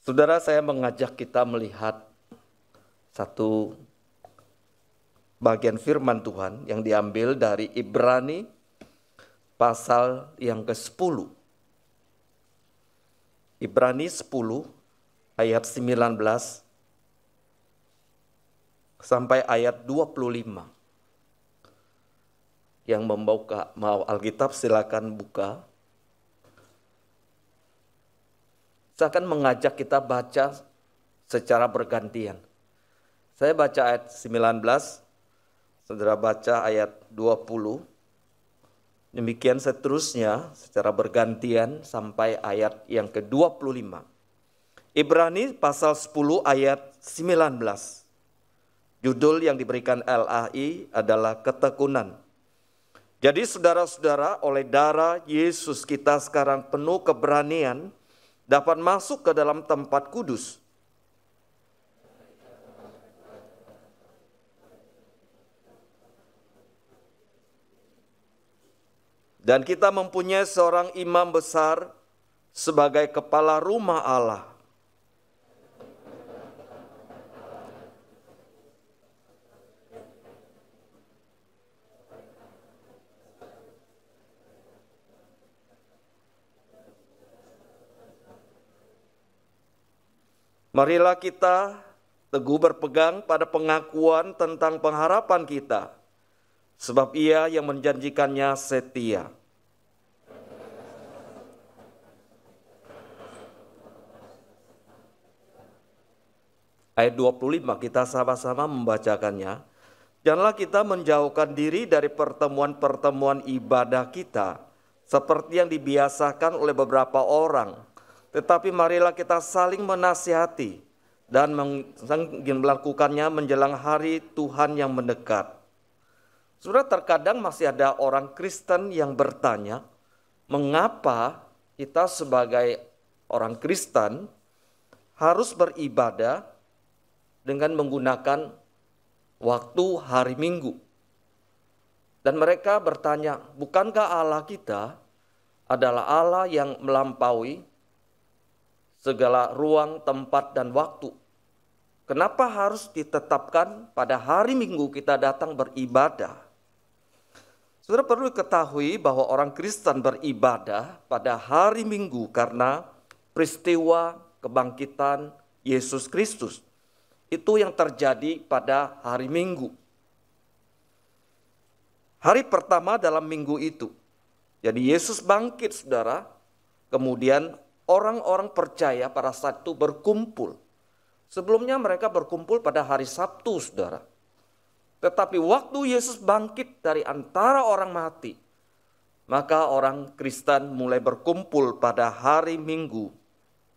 Saudara, saya mengajak kita melihat satu bagian firman Tuhan yang diambil dari Ibrani pasal yang ke-10. Ibrani 10 ayat 19 sampai ayat 25. Yang mau Alkitab silakan buka. Saya akan mengajak kita baca secara bergantian. Saya baca ayat 19, saudara baca ayat 20. Demikian seterusnya secara bergantian sampai ayat yang ke-25. Ibrani pasal 10 ayat 19. Judul yang diberikan LAI adalah ketekunan. Jadi saudara-saudara, oleh darah Yesus kita sekarang penuh keberanian dapat masuk ke dalam tempat kudus. Dan kita mempunyai seorang imam besar sebagai kepala rumah Allah. Marilah kita teguh berpegang pada pengakuan tentang pengharapan kita, sebab Ia yang menjanjikannya setia. Ayat 25 kita sama-sama membacakannya. Janganlah kita menjauhkan diri dari pertemuan-pertemuan ibadah kita, seperti yang dibiasakan oleh beberapa orang. Tetapi marilah kita saling menasihati dan melakukannya menjelang hari Tuhan yang mendekat. Saudara, terkadang masih ada orang Kristen yang bertanya, mengapa kita sebagai orang Kristen harus beribadah dengan menggunakan waktu hari Minggu? Dan mereka bertanya, bukankah Allah kita adalah Allah yang melampaui segala ruang, tempat, dan waktu? Kenapa harus ditetapkan pada hari Minggu kita datang beribadah? Saudara perlu ketahui bahwa orang Kristen beribadah pada hari Minggu karena peristiwa kebangkitan Yesus Kristus. Itu yang terjadi pada hari Minggu. Hari pertama dalam minggu itu. Jadi Yesus bangkit, saudara. Kemudian orang-orang percaya pada saat itu berkumpul. Sebelumnya mereka berkumpul pada hari Sabtu, saudara. Tetapi waktu Yesus bangkit dari antara orang mati, maka orang Kristen mulai berkumpul pada hari Minggu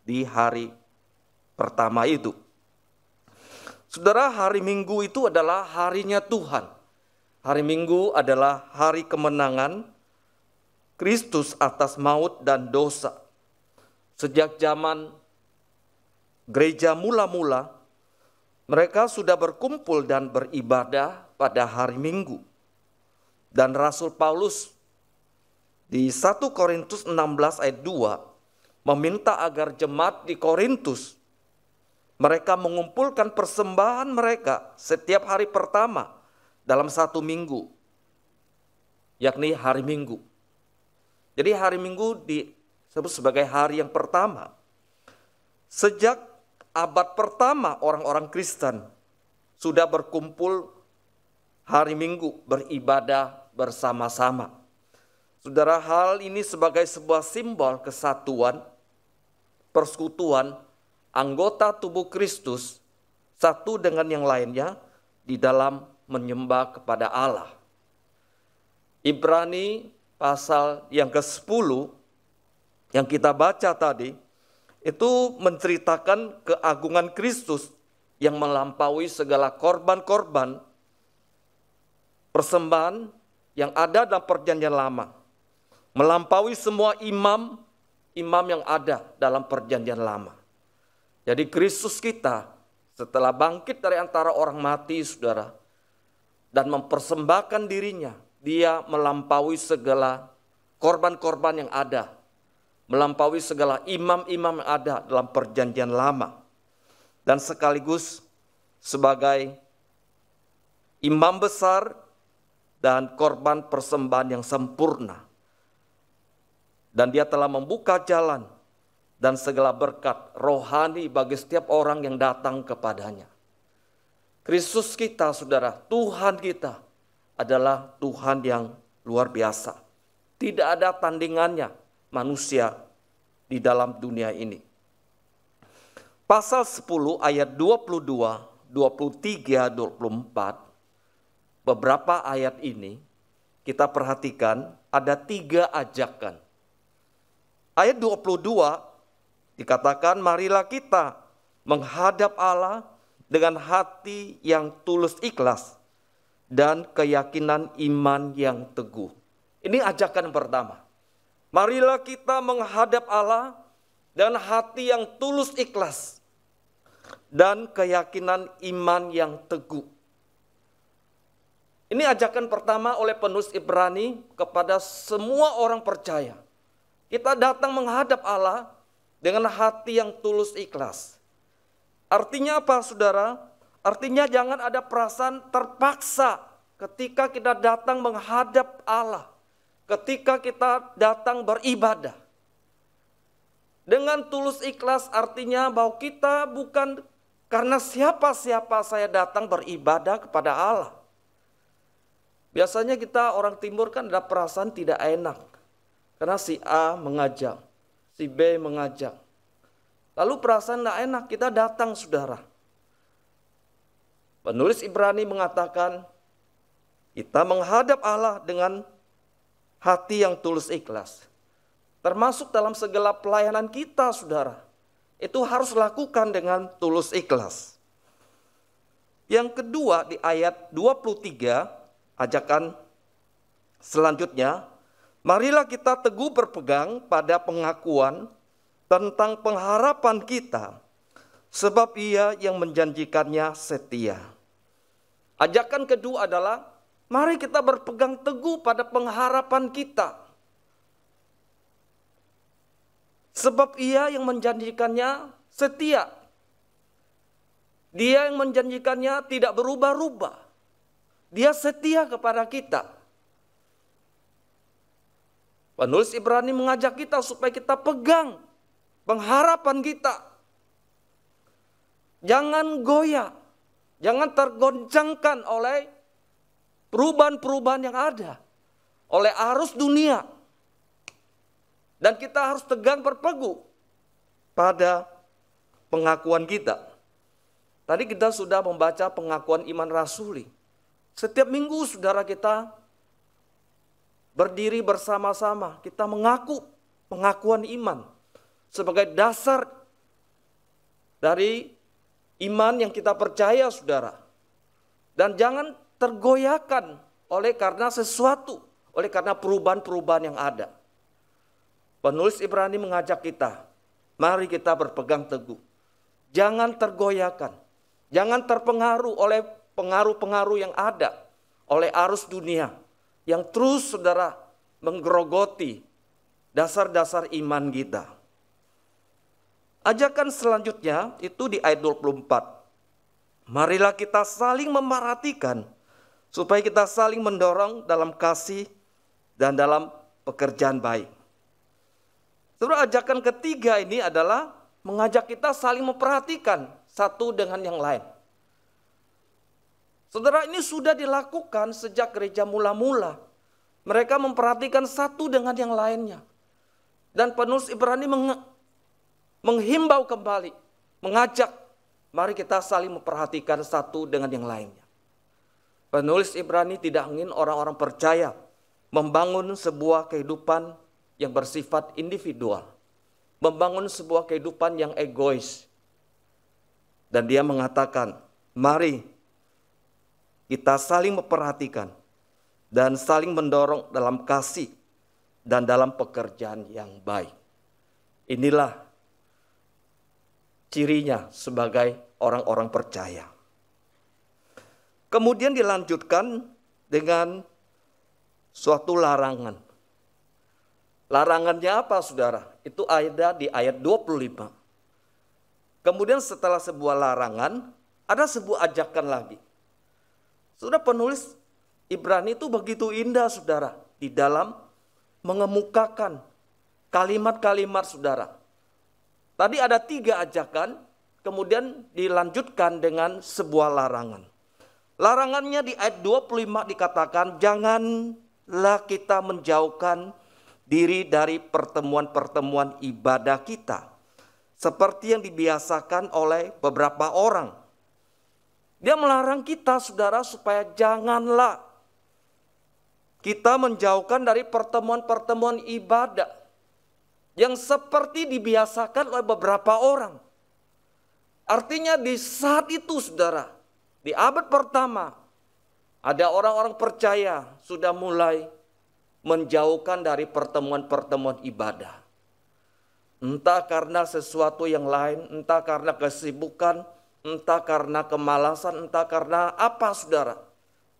di hari pertama itu. Saudara, hari Minggu itu adalah harinya Tuhan. Hari Minggu adalah hari kemenangan Kristus atas maut dan dosa. Sejak zaman gereja mula-mula, mereka sudah berkumpul dan beribadah pada hari Minggu. Dan Rasul Paulus di 1 Korintus 16 ayat 2 meminta agar jemaat di Korintus mereka mengumpulkan persembahan mereka setiap hari pertama dalam satu minggu, yakni hari Minggu. Jadi hari Minggu disebut sebagai hari yang pertama. Sejak abad pertama orang-orang Kristen sudah berkumpul hari Minggu beribadah bersama-sama. Saudara, hal ini sebagai sebuah simbol kesatuan, persekutuan anggota tubuh Kristus satu dengan yang lainnya di dalam menyembah kepada Allah. Ibrani pasal yang ke-10 yang kita baca tadi, itu menceritakan keagungan Kristus yang melampaui segala korban-korban persembahan yang ada dalam perjanjian lama. Melampaui semua imam yang ada dalam perjanjian lama. Jadi Kristus kita setelah bangkit dari antara orang mati, saudara, dan mempersembahkan dirinya, dia melampaui segala korban-korban yang ada melampaui segala imam-imam yang ada dalam perjanjian lama, dan sekaligus sebagai imam besar dan korban persembahan yang sempurna. Dan dia telah membuka jalan dan segala berkat rohani bagi setiap orang yang datang kepadanya. Kristus kita, saudara, Tuhan kita adalah Tuhan yang luar biasa. Tidak ada tandingannya manusia di dalam dunia ini. Pasal 10 ayat 22, 23, 24, beberapa ayat ini kita perhatikan ada 3 ajakan. Ayat 22 dikatakan, marilah kita menghadap Allah dengan hati yang tulus ikhlas dan keyakinan iman yang teguh. Ini ajakan pertama. Marilah kita menghadap Allah dengan hati yang tulus ikhlas dan keyakinan iman yang teguh. Ini ajakan pertama oleh penulis Ibrani kepada semua orang percaya. Kita datang menghadap Allah dengan hati yang tulus ikhlas. Artinya apa, saudara? Artinya jangan ada perasaan terpaksa ketika kita datang menghadap Allah. Ketika kita datang beribadah. Dengan tulus ikhlas artinya bahwa kita bukan karena siapa-siapa saya datang beribadah kepada Allah. Biasanya kita orang timur kan ada perasaan tidak enak. Karena si A mengajak, si B mengajak. Lalu perasaan tidak enak, kita datang, saudara. Penulis Ibrani mengatakan, kita menghadap Allah dengan hati yang tulus ikhlas. Termasuk dalam segala pelayanan kita, saudara. Itu harus lakukan dengan tulus ikhlas. Yang kedua di ayat 23, ajakan selanjutnya, marilah kita teguh berpegang pada pengakuan tentang pengharapan kita, sebab Ia yang menjanjikannya setia. Ajakan kedua adalah, mari kita berpegang teguh pada pengharapan kita, sebab Ia yang menjanjikannya setia. Dia yang menjanjikannya tidak berubah-ubah. Dia setia kepada kita. Penulis Ibrani mengajak kita supaya kita pegang pengharapan kita. Jangan goyah, jangan tergoncangkan oleh perubahan-perubahan yang ada, oleh arus dunia. Dan kita harus tegang berpegang pada pengakuan kita. Tadi kita sudah membaca pengakuan iman rasuli. Setiap minggu saudara kita berdiri bersama-sama, kita mengaku pengakuan iman sebagai dasar dari iman yang kita percaya, saudara. Dan jangan tergoyahkan oleh karena sesuatu, oleh karena perubahan-perubahan yang ada. Penulis Ibrani mengajak kita, mari kita berpegang teguh. Jangan tergoyahkan, jangan terpengaruh oleh pengaruh-pengaruh yang ada, oleh arus dunia yang terus, saudara, menggerogoti dasar-dasar iman kita. Ajakan selanjutnya itu di ayat 24. Marilah kita saling memerhatikan supaya kita saling mendorong dalam kasih dan dalam pekerjaan baik. Saudara, ajakan ketiga ini adalah mengajak kita saling memperhatikan satu dengan yang lain. Saudara, ini sudah dilakukan sejak gereja mula-mula. Mereka memperhatikan satu dengan yang lainnya. Dan penulis Ibrani menghimbau kembali, mengajak, mari kita saling memperhatikan satu dengan yang lainnya. Penulis Ibrani tidak ingin orang-orang percaya membangun sebuah kehidupan yang bersifat individual, membangun sebuah kehidupan yang egois. Dan dia mengatakan, mari kita saling memperhatikan dan saling mendorong dalam kasih dan dalam pekerjaan yang baik. Inilah cirinya sebagai orang-orang percaya. Kemudian dilanjutkan dengan suatu larangan. Larangannya apa, saudara? Itu ada di ayat 25. Kemudian setelah sebuah larangan, ada sebuah ajakan lagi. Saudara, penulis Ibrani itu begitu indah, saudara, di dalam mengemukakan kalimat-kalimat, saudara. Tadi ada 3 ajakan, kemudian dilanjutkan dengan sebuah larangan. Larangannya di ayat 25 dikatakan, janganlah kita menjauhkan diri dari pertemuan-pertemuan ibadah kita, seperti yang dibiasakan oleh beberapa orang. Dia melarang kita, saudara, supaya janganlah kita menjauhkan dari pertemuan-pertemuan ibadah yang seperti dibiasakan oleh beberapa orang. Artinya di saat itu, saudara, di abad pertama, ada orang-orang percaya sudah mulai menjauhkan dari pertemuan-pertemuan ibadah. Entah karena sesuatu yang lain, entah karena kesibukan, entah karena kemalasan, entah karena apa, saudara.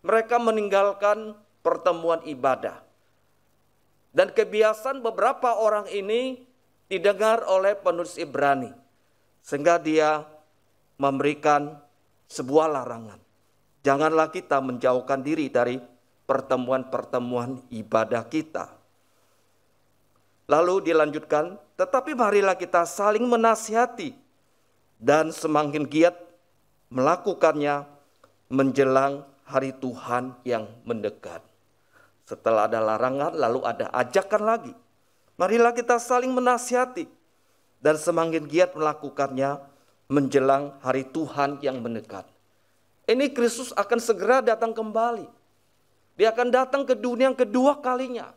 Mereka meninggalkan pertemuan ibadah. Dan kebiasaan beberapa orang ini didengar oleh penulis Ibrani. Sehingga dia memberikan sebuah larangan. Janganlah kita menjauhkan diri dari pertemuan-pertemuan ibadah kita. Lalu dilanjutkan, tetapi marilah kita saling menasihati dan semakin giat melakukannya menjelang hari Tuhan yang mendekat. Setelah ada larangan, lalu ada ajakan lagi. Marilah kita saling menasihati dan semakin giat melakukannya menjelang hari Tuhan yang mendekat. Ini Kristus akan segera datang kembali. Dia akan datang ke dunia yang kedua kalinya.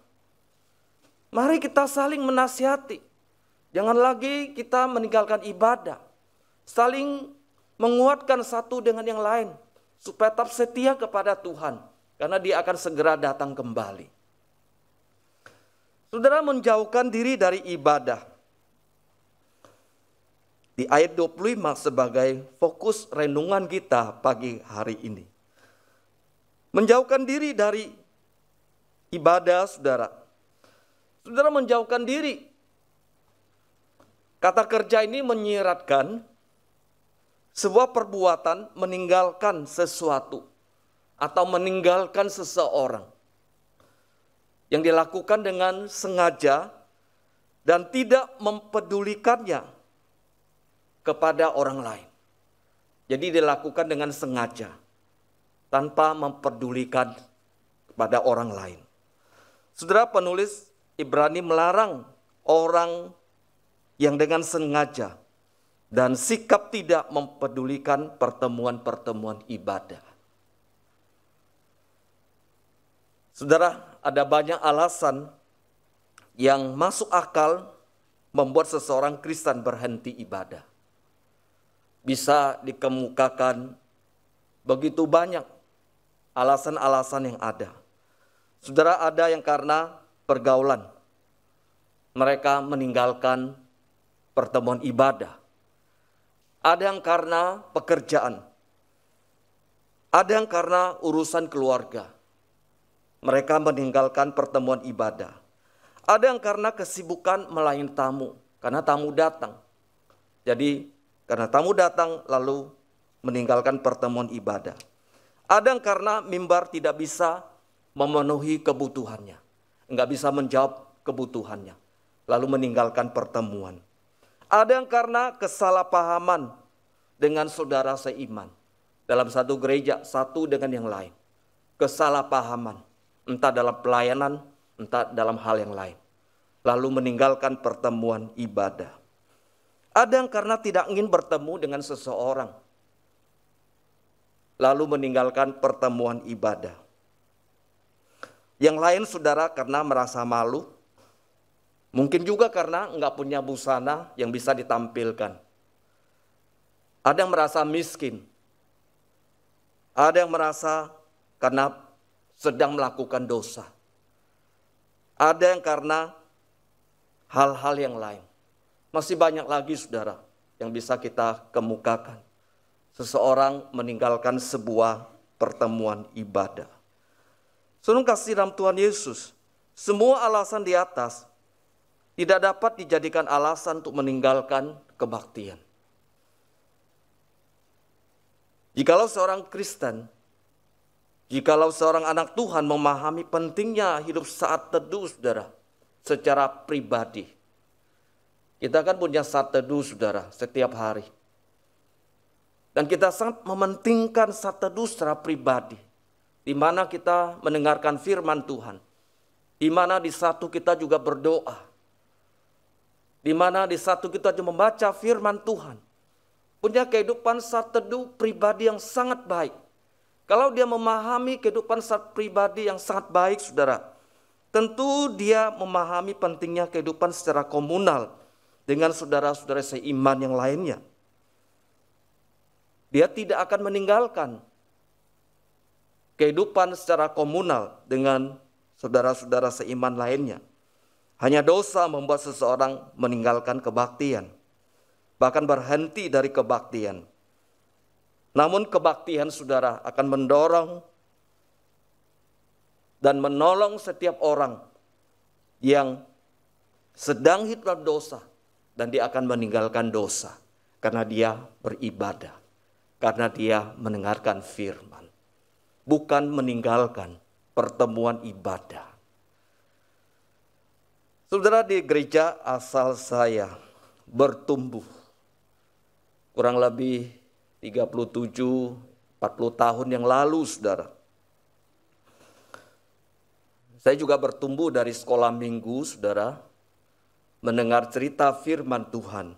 Mari kita saling menasihati. Jangan lagi kita meninggalkan ibadah. Saling menguatkan satu dengan yang lain. Supaya tetap setia kepada Tuhan. Karena dia akan segera datang kembali. Saudara, menjauhkan diri dari ibadah. Di ayat 25 sebagai fokus renungan kita pagi hari ini. Menjauhkan diri dari ibadah, saudara. Saudara, menjauhkan diri. Kata kerja ini menyiratkan sebuah perbuatan meninggalkan sesuatu atau meninggalkan seseorang yang dilakukan dengan sengaja dan tidak mempedulikannya kepada orang lain. Jadi dilakukan dengan sengaja tanpa mempedulikan kepada orang lain. Saudara, penulis Ibrani melarang orang yang dengan sengaja dan sikap tidak mempedulikan pertemuan-pertemuan ibadah. Saudara, ada banyak alasan yang masuk akal membuat seseorang Kristen berhenti ibadah. Bisa dikemukakan begitu banyak alasan-alasan yang ada. Saudara, ada yang karena pergaulan. Mereka meninggalkan pertemuan ibadah. Ada yang karena pekerjaan. Ada yang karena urusan keluarga. Mereka meninggalkan pertemuan ibadah. Ada yang karena kesibukan melayani tamu. Karena tamu datang. Jadi karena tamu datang lalu meninggalkan pertemuan ibadah. Ada yang karena mimbar tidak bisa memenuhi kebutuhannya. Enggak bisa menjawab kebutuhannya. Lalu meninggalkan pertemuan. Ada yang karena kesalahpahaman dengan saudara seiman. Dalam satu gereja, satu dengan yang lain. Kesalahpahaman. Entah dalam pelayanan, entah dalam hal yang lain. Lalu meninggalkan pertemuan ibadah. Ada yang karena tidak ingin bertemu dengan seseorang. Lalu meninggalkan pertemuan ibadah. Yang lain, saudara, karena merasa malu. Mungkin juga karena enggak punya busana yang bisa ditampilkan. Ada yang merasa miskin. Ada yang merasa karena sedang melakukan dosa. Ada yang karena hal-hal yang lain. Masih banyak lagi, saudara, yang bisa kita kemukakan. Seseorang meninggalkan sebuah pertemuan ibadah. Saudara kasih dalam Tuhan Yesus, semua alasan di atas tidak dapat dijadikan alasan untuk meninggalkan kebaktian. Jikalau seorang Kristen, jikalau seorang anak Tuhan memahami pentingnya hidup saat teduh, saudara, secara pribadi. Kita kan punya saat teduh, saudara, setiap hari. Dan kita sangat mementingkan saat teduh secara pribadi, di mana kita mendengarkan firman Tuhan, di mana di satu kita juga berdoa, di mana di satu kita juga membaca firman Tuhan, punya kehidupan saat teduh pribadi yang sangat baik. Kalau dia memahami kehidupan saat pribadi yang sangat baik, saudara, tentu dia memahami pentingnya kehidupan secara komunal dengan saudara-saudara seiman yang lainnya. Dia tidak akan meninggalkan kehidupan secara komunal dengan saudara-saudara seiman lainnya. Hanya dosa membuat seseorang meninggalkan kebaktian, bahkan berhenti dari kebaktian. Namun kebaktian, saudara, akan mendorong dan menolong setiap orang yang sedang hidup dalam dosa, dan dia akan meninggalkan dosa karena dia beribadah, karena dia mendengarkan firman, bukan meninggalkan pertemuan ibadah. Saudara, di gereja asal saya bertumbuh kurang lebih 37-40 tahun yang lalu, saudara. Saya juga bertumbuh dari sekolah minggu, saudara, mendengar cerita firman Tuhan.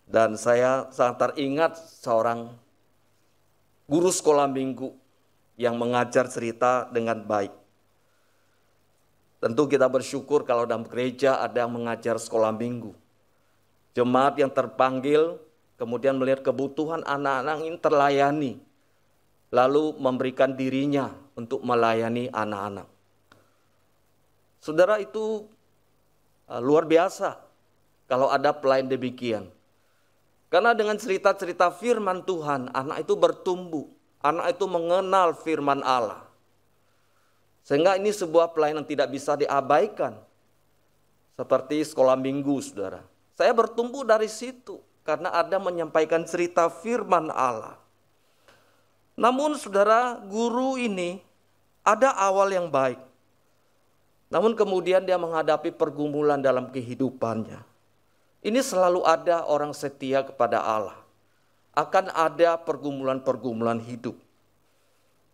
Dan saya sangat teringat seorang guru sekolah minggu yang mengajar cerita dengan baik. Tentu kita bersyukur kalau dalam gereja ada yang mengajar sekolah minggu. Jemaat yang terpanggil kemudian melihat kebutuhan anak-anak ini terlayani, lalu memberikan dirinya untuk melayani anak-anak. Saudara, itu luar biasa kalau ada pelayan demikian. Karena dengan cerita-cerita firman Tuhan, anak itu bertumbuh, anak itu mengenal firman Allah. Sehingga ini sebuah pelayanan tidak bisa diabaikan. Seperti sekolah minggu, saudara. Saya bertumbuh dari situ karena ada menyampaikan cerita firman Allah. Namun saudara, guru ini ada awal yang baik. Namun kemudian dia menghadapi pergumulan dalam kehidupannya. Ini selalu ada orang setia kepada Allah. Akan ada pergumulan-pergumulan hidup.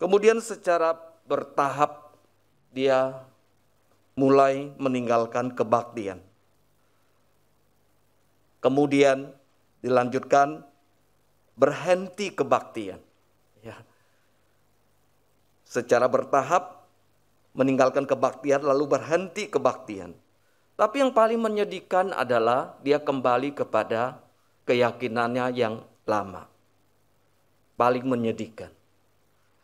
Kemudian secara bertahap dia mulai meninggalkan kebaktian. Kemudian dilanjutkan berhenti kebaktian. Ya. Secara bertahap meninggalkan kebaktian lalu berhenti kebaktian. Tapi yang paling menyedihkan adalah dia kembali kepada keyakinannya yang lama. Paling menyedihkan.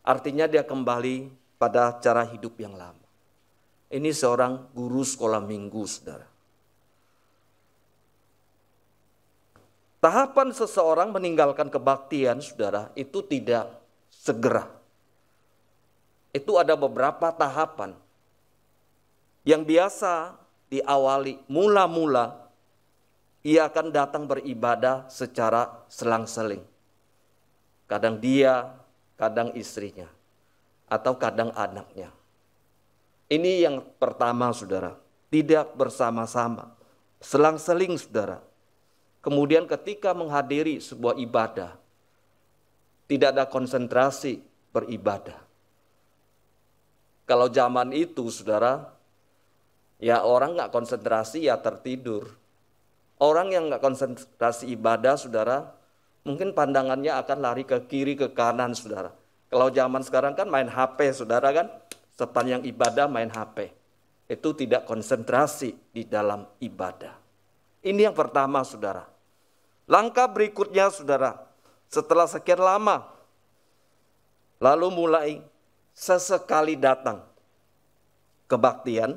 Artinya dia kembali pada cara hidup yang lama. Ini seorang guru sekolah minggu, saudara. Tahapan seseorang meninggalkan kebaktian, saudara, itu tidak segera. Itu ada beberapa tahapan yang biasa diawali. Mula-mula ia akan datang beribadah secara selang-seling. Kadang dia, kadang istrinya, atau kadang anaknya. Ini yang pertama, saudara. Tidak bersama-sama. Selang-seling, saudara. Kemudian ketika menghadiri sebuah ibadah, tidak ada konsentrasi beribadah. Kalau zaman itu, saudara, ya orang nggak konsentrasi ya tertidur. Orang yang nggak konsentrasi ibadah, saudara, mungkin pandangannya akan lari ke kiri, ke kanan, saudara. Kalau zaman sekarang kan main HP, saudara kan, sepanjang ibadah main HP. Itu tidak konsentrasi di dalam ibadah. Ini yang pertama, saudara. Langkah berikutnya, saudara, setelah sekian lama, lalu mulai sesekali datang kebaktian,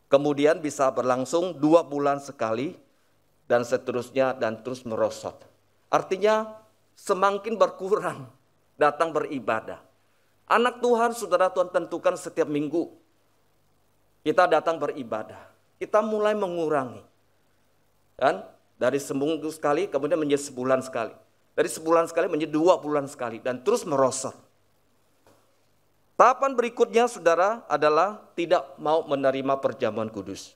kemudian bisa berlangsung 2 bulan sekali, dan seterusnya, dan terus merosot. Artinya semakin berkurang datang beribadah. Anak Tuhan, saudara, Tuhan tentukan setiap minggu. kita datang beribadah. Kita mulai mengurangi. Kan? Dari seminggu sekali kemudian menjadi sebulan sekali. Dari sebulan sekali menjadi 2 bulan sekali. Dan terus merosot. Tahapan berikutnya saudara adalah tidak mau menerima perjamuan kudus.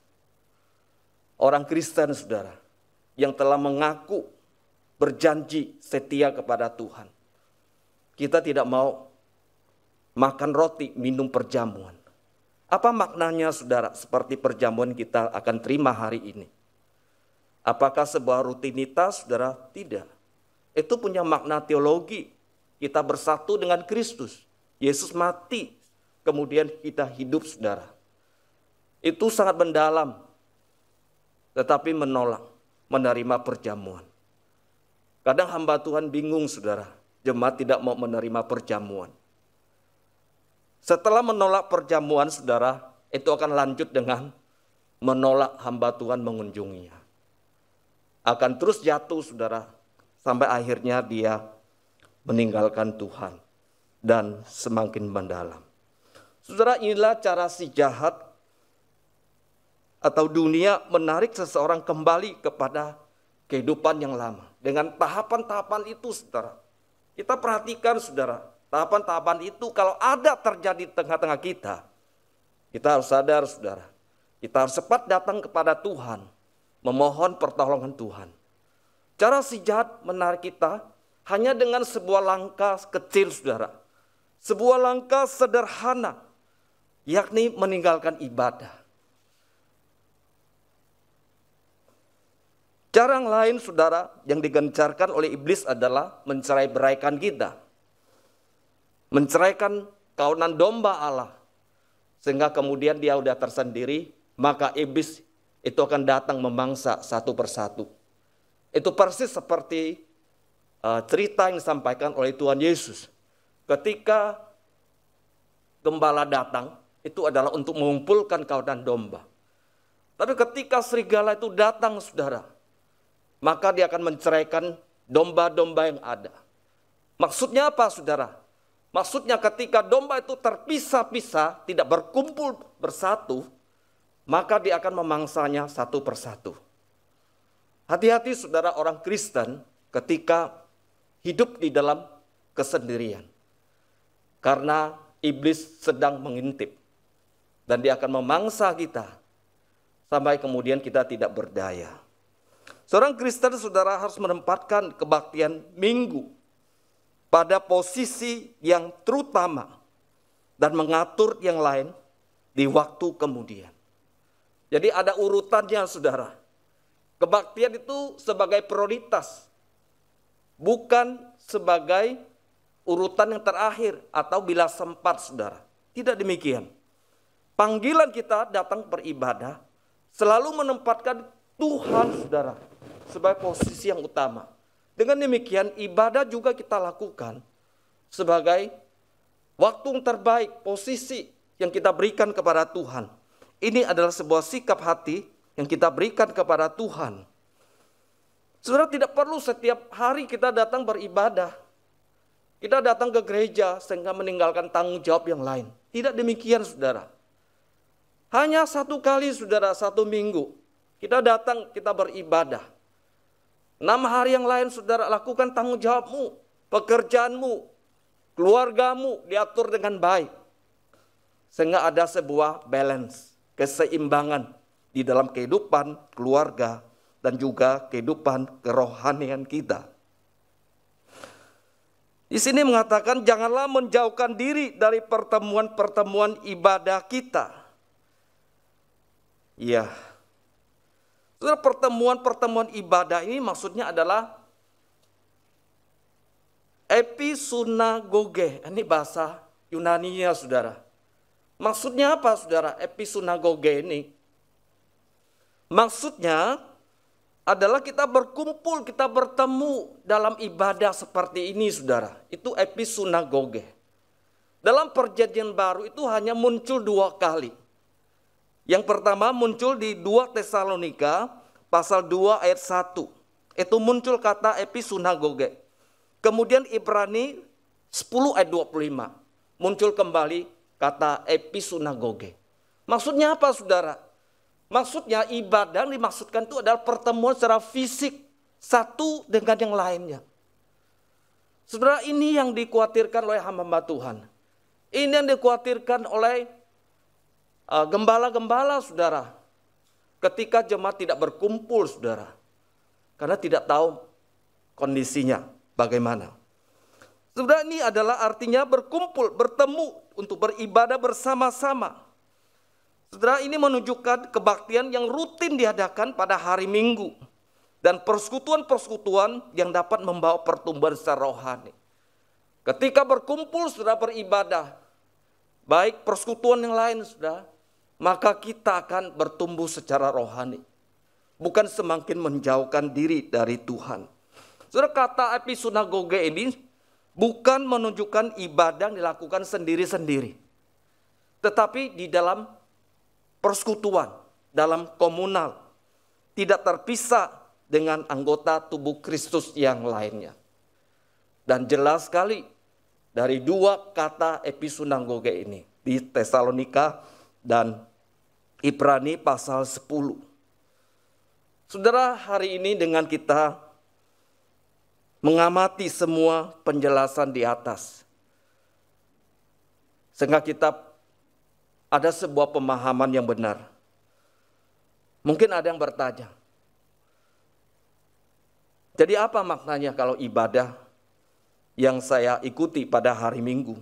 Orang Kristen saudara yang telah mengaku berjanji setia kepada Tuhan. Kita tidak mau makan roti, minum perjamuan. Apa maknanya saudara seperti perjamuan kita akan terima hari ini? Apakah sebuah rutinitas saudara? Tidak. Itu punya makna teologi. Kita bersatu dengan Kristus. Yesus mati, kemudian kita hidup saudara. Itu sangat mendalam, tetapi menolak menerima perjamuan. Kadang hamba Tuhan bingung saudara, jemaat tidak mau menerima perjamuan. Setelah menolak perjamuan saudara, itu akan lanjut dengan menolak hamba Tuhan mengunjunginya. Akan terus jatuh saudara, sampai akhirnya dia meninggalkan Tuhan. Dan semakin mendalam. Saudara, inilah cara si jahat atau dunia menarik seseorang kembali kepada kehidupan yang lama. Dengan tahapan-tahapan itu saudara. Kita perhatikan saudara, tahapan-tahapan itu kalau ada terjadi di tengah-tengah kita, kita harus sadar saudara. Kita harus cepat datang kepada Tuhan, memohon pertolongan Tuhan. Cara si jahat menarik kita hanya dengan sebuah langkah kecil saudara. Sebuah langkah sederhana, yakni meninggalkan ibadah. Cara yang lain saudara yang digencarkan oleh iblis adalah mencerai-beraikan kita. Menceraikan kawanan domba Allah. Sehingga kemudian dia udah tersendiri, maka iblis itu akan datang memangsa satu persatu. Itu persis seperti cerita yang disampaikan oleh Tuhan Yesus. Ketika gembala datang, itu adalah untuk mengumpulkan kawanan domba. Tapi ketika serigala itu datang, saudara, maka dia akan menceraikan domba-domba yang ada. Maksudnya apa, saudara? Maksudnya ketika domba itu terpisah-pisah, tidak berkumpul bersatu, maka dia akan memangsanya satu persatu. Hati-hati, saudara, orang Kristen ketika hidup di dalam kesendirian. Karena iblis sedang mengintip. Dan dia akan memangsa kita. Sampai kemudian kita tidak berdaya. Seorang Kristen saudara harus menempatkan kebaktian minggu. Pada posisi yang terutama. Dan mengatur yang lain di waktu kemudian. Jadi ada urutannya saudara. Kebaktian itu sebagai prioritas. Bukan sebagai urutan yang terakhir atau bila sempat saudara. Tidak demikian. Panggilan kita datang beribadah selalu menempatkan Tuhan saudara sebagai posisi yang utama. Dengan demikian ibadah juga kita lakukan sebagai waktu yang terbaik, posisi yang kita berikan kepada Tuhan. Ini adalah sebuah sikap hati yang kita berikan kepada Tuhan. Saudara, tidak perlu setiap hari kita datang beribadah. Kita datang ke gereja sehingga meninggalkan tanggung jawab yang lain. Tidak demikian saudara. Hanya satu kali saudara, satu minggu. Kita datang, kita beribadah. 6 hari yang lain saudara lakukan tanggung jawabmu, pekerjaanmu, keluargamu diatur dengan baik. Sehingga ada sebuah balance, keseimbangan di dalam kehidupan keluarga dan juga kehidupan kerohanian kita. Di sini mengatakan janganlah menjauhkan diri dari pertemuan-pertemuan ibadah kita. Iya. Saudara, pertemuan-pertemuan ibadah ini maksudnya adalah episunagoge. Ini bahasa Yunaninya saudara. Maksudnya apa saudara episunagoge ini? Maksudnya adalah kita berkumpul, kita bertemu dalam ibadah seperti ini saudara. Itu episunagoge. Dalam perjanjian baru itu hanya muncul 2 kali. Yang pertama muncul di 2 Tesalonika pasal 2 ayat 1. Itu muncul kata episunagoge. Kemudian Ibrani 10 ayat 25. Muncul kembali kata episunagoge. Maksudnya apa, saudara? Maksudnya ibadah yang dimaksudkan itu adalah pertemuan secara fisik satu dengan yang lainnya. Saudara, ini yang dikhawatirkan oleh hamba Tuhan. Ini yang dikhawatirkan oleh gembala-gembala, saudara. Ketika jemaat tidak berkumpul, saudara. Karena tidak tahu kondisinya bagaimana. Saudara, ini adalah artinya berkumpul, bertemu untuk beribadah bersama-sama. Saudara, ini menunjukkan kebaktian yang rutin diadakan pada hari Minggu. Dan persekutuan-persekutuan yang dapat membawa pertumbuhan secara rohani. Ketika berkumpul, saudara, beribadah, baik persekutuan yang lain, saudara, maka kita akan bertumbuh secara rohani. Bukan semakin menjauhkan diri dari Tuhan. Saudara, kata episinagoge ini bukan menunjukkan ibadah yang dilakukan sendiri-sendiri. Tetapi di dalam persekutuan, dalam komunal, tidak terpisah dengan anggota tubuh Kristus yang lainnya. Dan jelas sekali dari dua kata episinagoge ini di Tesalonika dan Ibrani pasal 10. Saudara, hari ini dengan kita mengamati semua penjelasan di atas, sehingga kita ada sebuah pemahaman yang benar. Mungkin ada yang bertanya, jadi apa maknanya kalau ibadah yang saya ikuti pada hari Minggu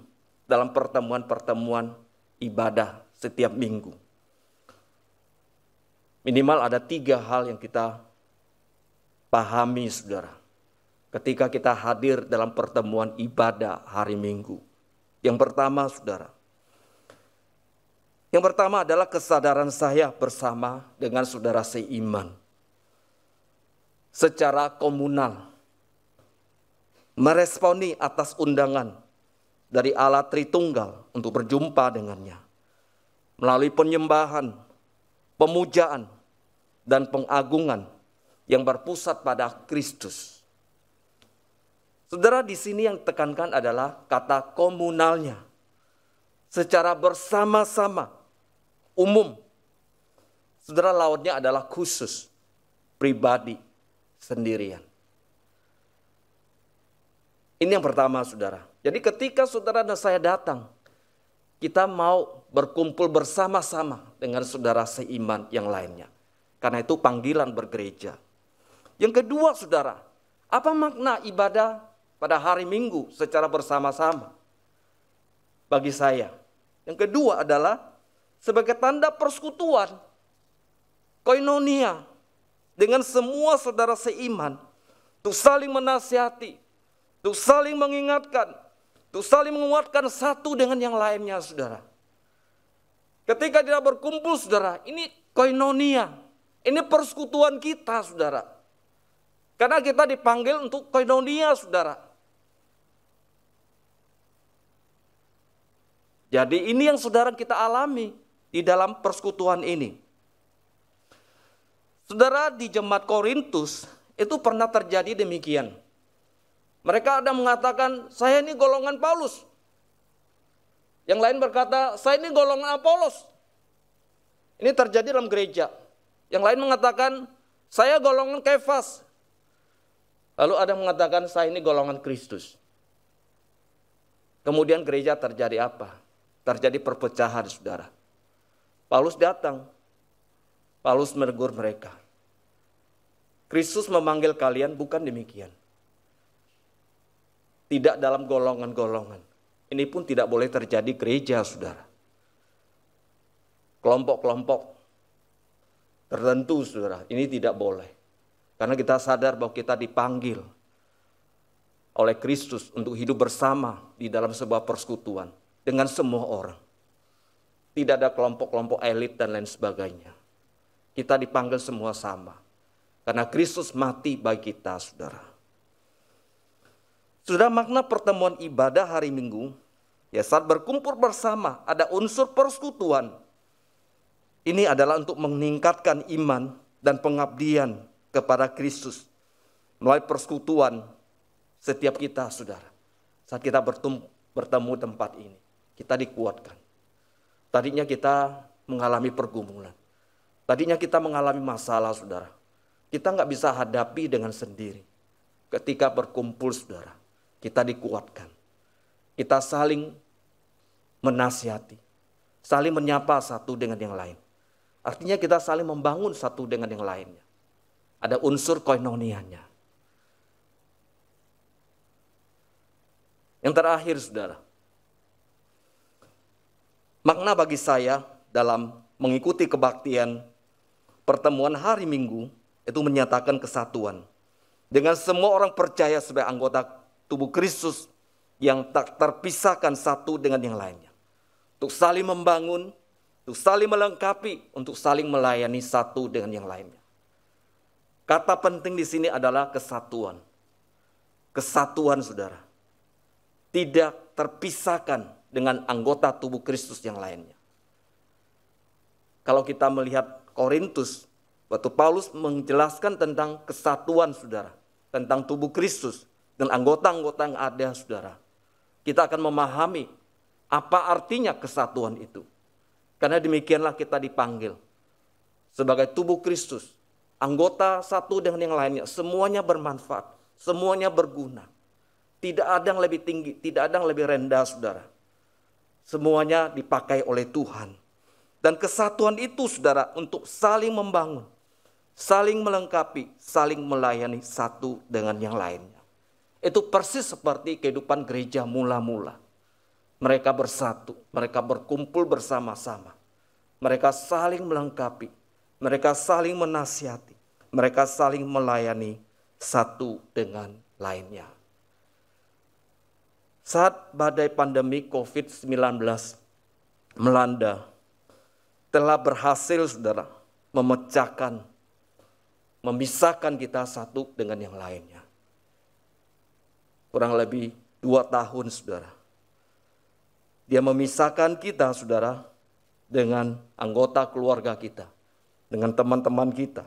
dalam pertemuan-pertemuan ibadah setiap minggu? Minimal ada 3 hal yang kita pahami, saudara, ketika kita hadir dalam pertemuan ibadah hari Minggu. Yang pertama, saudara, adalah kesadaran saya bersama dengan saudara seiman secara komunal, meresponi atas undangan dari Allah Tritunggal untuk berjumpa dengannya melalui penyembahan, pemujaan, dan pengagungan yang berpusat pada Kristus. Saudara, di sini yang ditekankan adalah kata komunalnya, secara bersama-sama, umum. Saudara, lautnya adalah khusus, pribadi, sendirian. Ini yang pertama, saudara. Jadi ketika saudara dan saya datang, kita mau berkumpul bersama-sama dengan saudara seiman yang lainnya. Karena itu panggilan bergereja. Yang kedua, saudara, apa makna ibadah pada hari Minggu secara bersama-sama? Bagi saya, yang kedua adalah sebagai tanda persekutuan, koinonia, dengan semua saudara seiman, untuk saling menasihati, untuk saling mengingatkan, untuk saling menguatkan satu dengan yang lainnya, saudara. Ketika kita berkumpul, saudara, ini koinonia, ini persekutuan kita, saudara. Karena kita dipanggil untuk koinonia, saudara. Jadi ini yang saudara kita alami di dalam persekutuan ini. Saudara, di jemaat Korintus itu pernah terjadi demikian. Mereka ada mengatakan, saya ini golongan Paulus. Yang lain berkata, saya ini golongan Apolos. Ini terjadi dalam gereja. Yang lain mengatakan, saya golongan Kefas. Lalu ada yang mengatakan, saya ini golongan Kristus. Kemudian gereja terjadi apa? Terjadi perpecahan, saudara. Paulus datang. Paulus menegur mereka. Kristus memanggil kalian bukan demikian. Tidak dalam golongan-golongan. Ini pun tidak boleh terjadi gereja, saudara. Kelompok-kelompok tertentu, saudara. Ini tidak boleh. Karena kita sadar bahwa kita dipanggil oleh Kristus untuk hidup bersama di dalam sebuah persekutuan dengan semua orang. Tidak ada kelompok-kelompok elit dan lain sebagainya. Kita dipanggil semua sama. Karena Kristus mati bagi kita, saudara. Sudah makna pertemuan ibadah hari Minggu, ya saat berkumpul bersama ada unsur persekutuan. Ini adalah untuk meningkatkan iman dan pengabdian kepada Kristus melalui persekutuan setiap kita, saudara. Saat kita bertemu tempat ini, kita dikuatkan. Tadinya kita mengalami pergumulan. Tadinya kita mengalami masalah, saudara. Kita nggak bisa hadapi dengan sendiri. Ketika berkumpul, saudara, kita dikuatkan. Kita saling menasihati, saling menyapa satu dengan yang lain. Artinya kita saling membangun satu dengan yang lainnya. Ada unsur koinonianya. Yang terakhir, saudara, makna bagi saya dalam mengikuti kebaktian pertemuan hari Minggu itu menyatakan kesatuan dengan semua orang percaya sebagai anggota tubuh Kristus yang tak terpisahkan satu dengan yang lainnya. Untuk saling membangun, untuk saling melengkapi, untuk saling melayani satu dengan yang lainnya. Kata penting di sini adalah kesatuan. Kesatuan, saudara. Tidak terpisahkan dengan anggota tubuh Kristus yang lainnya. Kalau kita melihat Korintus, waktu Paulus menjelaskan tentang kesatuan, saudara, tentang tubuh Kristus dan anggota-anggota yang ada, saudara, kita akan memahami apa artinya kesatuan itu. Karena demikianlah kita dipanggil sebagai tubuh Kristus, anggota satu dengan yang lainnya, semuanya bermanfaat, semuanya berguna. Tidak ada yang lebih tinggi, tidak ada yang lebih rendah, saudara. Semuanya dipakai oleh Tuhan. Dan kesatuan itu, saudara, untuk saling membangun, saling melengkapi, saling melayani satu dengan yang lainnya. Itu persis seperti kehidupan gereja mula-mula. Mereka bersatu, mereka berkumpul bersama-sama. Mereka saling melengkapi, mereka saling menasihati, mereka saling melayani satu dengan lainnya. Saat badai pandemi COVID-19 melanda, telah berhasil, saudara, memisahkan kita satu dengan yang lainnya. Kurang lebih 2 tahun, saudara. Dia memisahkan kita, saudara, dengan anggota keluarga kita, dengan teman-teman kita,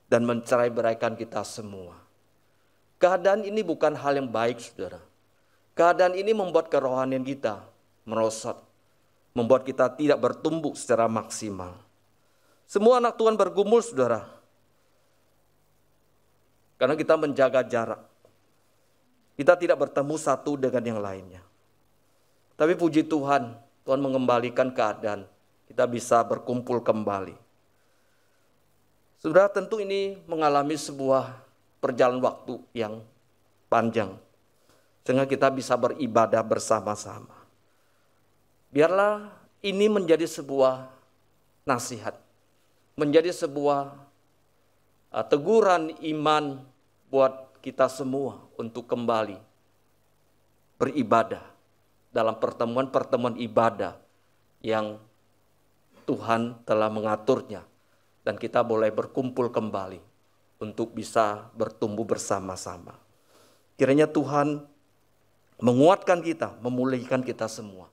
dan mencerai-beraikan kita semua. Keadaan ini bukan hal yang baik, saudara. Keadaan ini membuat kerohanian kita merosot, membuat kita tidak bertumbuh secara maksimal. Semua anak Tuhan bergumul, saudara, karena kita menjaga jarak. Kita tidak bertemu satu dengan yang lainnya. Tapi puji Tuhan, Tuhan mengembalikan keadaan. Kita bisa berkumpul kembali. Saudara, tentu ini mengalami sebuah perjalanan waktu yang panjang, sehingga kita bisa beribadah bersama-sama. Biarlah ini menjadi sebuah nasihat, menjadi sebuah teguran iman buat kita semua untuk kembali beribadah dalam pertemuan-pertemuan ibadah yang Tuhan telah mengaturnya, dan kita boleh berkumpul kembali untuk bisa bertumbuh bersama-sama. Kiranya Tuhan menguatkan kita, memulihkan kita semua,